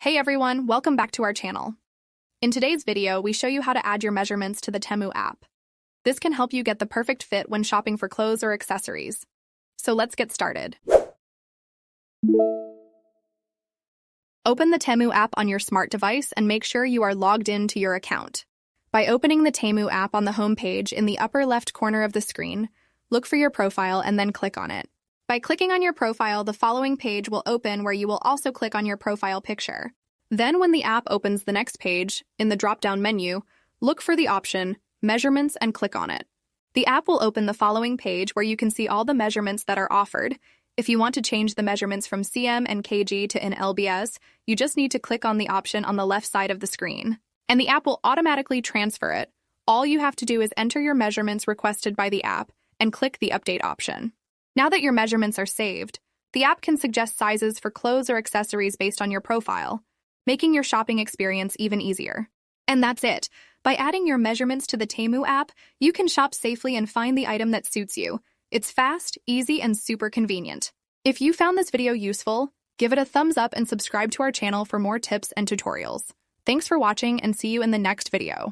Hey everyone, welcome back to our channel. In today's video, we show you how to add your measurements to the Temu app. This can help you get the perfect fit when shopping for clothes or accessories. So let's get started. Open the Temu app on your smart device and make sure you are logged in to your account. By opening the Temu app on the home page in the upper left corner of the screen, look for your profile and then click on it. By clicking on your profile, the following page will open where you will also click on your profile picture. Then when the app opens the next page, in the drop-down menu, look for the option Measurements and click on it. The app will open the following page where you can see all the measurements that are offered. If you want to change the measurements from cm and kg to in lbs, you just need to click on the option on the left side of the screen, and the app will automatically transfer it. All you have to do is enter your measurements requested by the app and click the update option. Now that your measurements are saved, the app can suggest sizes for clothes or accessories based on your profile, making your shopping experience even easier. And that's it. By adding your measurements to the Temu app, you can shop safely and find the item that suits you. It's fast, easy, and super convenient. If you found this video useful, give it a thumbs up and subscribe to our channel for more tips and tutorials. Thanks for watching and see you in the next video.